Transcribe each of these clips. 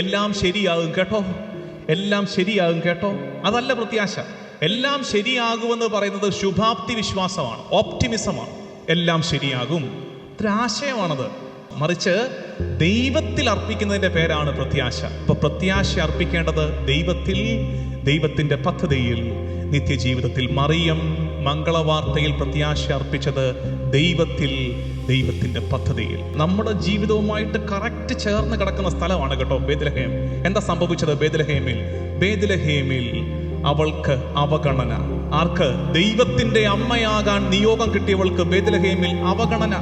എല്ലാം ശരിയാകും കേട്ടോ, എല്ലാം ശരിയാകും കേട്ടോ. അതല്ല പ്രത്യാശ. എല്ലാം ശരിയാകുമെന്ന് പറയുന്നത് ശുഭാപ്തി വിശ്വാസമാണ്, ഓപ്റ്റിമിസമാണ്. എല്ലാം ശരിയാകും, ഒരാശയമാണത്. മറിച്ച് ദൈവത്തിൽ അർപ്പിക്കുന്നതിൻ്റെ പേരാണ് പ്രത്യാശ. അപ്പൊ പ്രത്യാശ അർപ്പിക്കേണ്ടത് ദൈവത്തിൽ, ദൈവത്തിൻ്റെ പദ്ധതിയിൽ, നിത്യജീവിതത്തിൽ. മറിയം മംഗളവാർത്തയിൽ പ്രത്യാശ അർപ്പിച്ചത് ദൈവത്തിൽ, ദൈവത്തിൻ്റെ പദ്ധതിയിൽ. നമ്മുടെ ജീവിതവുമായിട്ട് കറക്റ്റ് ചേർന്ന് കിടക്കുന്ന സ്ഥലമാണ് കേട്ടോ ബേത്ലഹേം. എന്താ സംഭവിച്ചത് ബേത്ലഹേമിൽ? ബേത്ലഹേമിൽ അവൾക്ക് അവഗണന. ആർക്ക്? ദൈവത്തിൻ്റെ അമ്മയാകാൻ നിയോഗം കിട്ടിയവൾക്ക് ബേത്ലഹേമിൽ അവഗണന.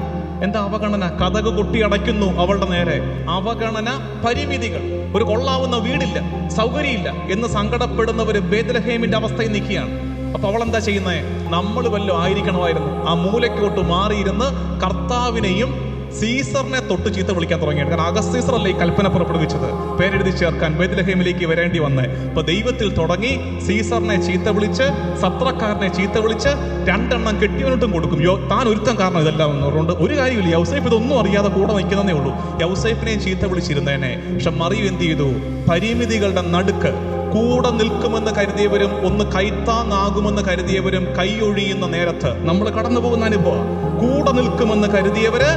എന്താ അവഗണന? കതക് കൊട്ടി അടയ്ക്കുന്നു അവളുടെ നേരെ. അവഗണന, പരിമിതികൾ. ഒരു കൊള്ളാവുന്ന വീടില്ല, സൗകര്യമില്ല എന്ന് സങ്കടപ്പെടുന്നവര് ബേത്ലഹേമിന്റെ അവസ്ഥയിൽ നിൽക്കുകയാണ്. അപ്പൊ അവൾ എന്താ ചെയ്യുന്നത്? നമ്മൾ വല്ലതും ആയിരിക്കണമായിരുന്നു. ആ മൂലക്കോട്ട് മാറിയിരുന്ന് കർത്താവിനെയും സീസറിനെ തൊട്ട് ചീത്ത വിളിക്കാൻ തുടങ്ങിയാണ്. കാരണം അഗസ്തീസർ അല്ലേ ഈ കൽപ്പന പുറപ്പെടുവിച്ചത് ബേരെഴുതി ചേർക്കാൻ ബേത്ലഹേമിലേക്ക് വരേണ്ടി വന്ന്. അപ്പൊ ദൈവത്തിൽ തുടങ്ങി സീസറിനെ ചീത്ത വിളിച്ച്, സത്രക്കാരനെ ചീത്ത വിളിച്ച്, 2 എണ്ണം കെട്ടിയവനോട്ടും കൊടുക്കും. താൻ ഒരുത്തം കാരണം ഇതെല്ലാം എന്ന് പറഞ്ഞുകൊണ്ട് ഒരു കാര്യമില്ല. യൗസേപ്പ് ഇതൊന്നും അറിയാതെ കൂടെ നിൽക്കുന്നതേ ഉള്ളൂ. യൗസേപ്പിനെയും ചീത്ത വിളിച്ചിരുന്നേനെ. പക്ഷെ മറിയം എന്ത് ചെയ്തു? പരിമിതികളുടെ നടുക്ക് കൂടെ നിൽക്കുമെന്ന് കരുതിയവരും ഒന്ന് കൈത്താങ്ങാകുമെന്ന് കരുതിയവരും കൈയൊഴിയുന്ന നേരത്ത് നമ്മൾ കടന്നു പോകുന്ന അനുഭവം. കൂടെ നിൽക്കുമെന്ന് കരുതിയവര്,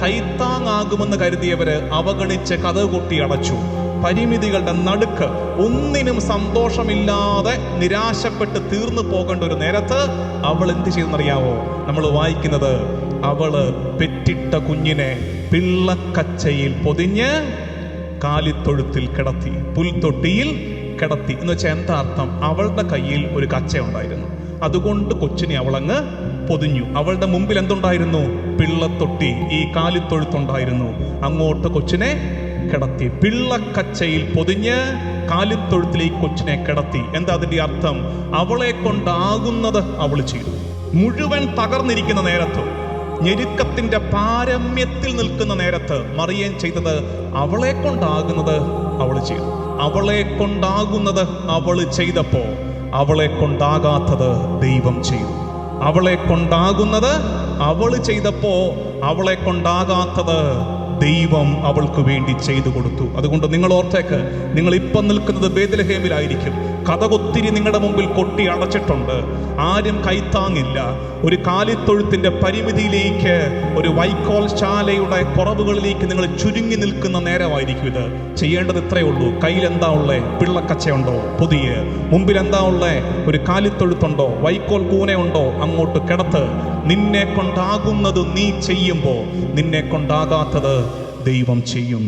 കൈത്താങ്ങാകുമെന്ന് കരുതിയവര് അവഗണിച്ച് കതക് കൊട്ടി അടച്ചു. പരിമിതികളുടെ നടുക്ക് ഒന്നിനും സന്തോഷമില്ലാതെ നിരാശപ്പെട്ട് തീർന്നു പോകേണ്ട ഒരു നേരത്ത് അവൾ എന്ത് ചെയ്തെന്നറിയാവോ? നമ്മൾ വായിക്കുന്നത്, അവള് പെറ്റിട്ട കുഞ്ഞിനെ പിള്ളക്കച്ചയിൽ പൊതിഞ്ഞ് കാലിത്തൊഴുത്തിൽ കിടത്തി, പുൽത്തൊട്ടിയിൽ കിടത്തി. എന്ന് വെച്ചാൽ എന്താ അർത്ഥം? അവളുടെ കയ്യിൽ ഒരു കച്ച ഉണ്ടായിരുന്നു, അതുകൊണ്ട് കൊച്ചിനെ അവളങ്ങ് പൊതിഞ്ഞു. അവളുടെ മുമ്പിൽ എന്തുണ്ടായിരുന്നു? പിള്ളത്തൊട്ടി, ഈ കാലിത്തൊഴുത്തുണ്ടായിരുന്നു. അങ്ങോട്ട് കൊച്ചിനെ കിടത്തി. പിള്ളക്കച്ചയിൽ പൊതിഞ്ഞ് കാലിത്തൊഴുത്തിലേക്ക് കൊച്ചിനെ കിടത്തി. എന്താ അതിന്റെ അർത്ഥം? അവളെ കൊണ്ടാകുന്നത് അവൾ ചെയ്തു. മുഴുവൻ തകർന്നിരിക്കുന്ന നേരത്ത്, ഞെരുക്കത്തിന്റെ പാരമ്യത്തിൽ നിൽക്കുന്ന നേരത്ത് മറിയം ചെയ്തത്, അവളെ കൊണ്ടാകുന്നത് അവൾ ചെയ്തു. അവളെ കൊണ്ടാകുന്നത് അവൾ ചെയ്തപ്പോ അവളെ കൊണ്ടാകാത്തത് ദൈവം ചെയ്തു. അവളെ കൊണ്ടാകുന്നത് അവൾ ചെയ്തപ്പോ അവളെ കൊണ്ടാകാത്തത് ദൈവം അവൾക്ക് വേണ്ടി ചെയ്തു കൊടുത്തു. അതുകൊണ്ട് നിങ്ങൾ ഓർത്തേക്ക്, നിങ്ങൾ ഇപ്പം നിൽക്കുന്നത് ബേത്ലഹേമിലായിരിക്കും. കതകൊത്തിരി നിങ്ങളുടെ മുമ്പിൽ കൊട്ടി അടച്ചിട്ടുണ്ട്. ആരും കൈത്താങ്ങില്ല. ഒരു കാലിത്തൊഴുത്തിന്റെ പരിമിതിയിലേക്ക്, ഒരു വൈക്കോൽ ശാലയുടെ കുറവുകളിലേക്ക് നിങ്ങൾ ചുരുങ്ങി നിൽക്കുന്ന നേരമായിരിക്കും ഇത്. ചെയ്യേണ്ടത് ഇത്രയേ ഉള്ളൂ. കയ്യിൽ എന്താ ഉള്ളേ? പിള്ളക്കച്ചയുണ്ടോ? പുതിയ. മുമ്പിൽ എന്താ ഉള്ളേ? ഒരു കാലിത്തൊഴുത്തുണ്ടോ? വൈക്കോൽ കൂനയുണ്ടോ? അങ്ങോട്ട് കിടത്ത്. നിന്നെ കൊണ്ടാകുന്നത് നീ ചെയ്യുമ്പോ നിന്നെ കൊണ്ടാകാത്തത് ദൈവം ചെയ്യും.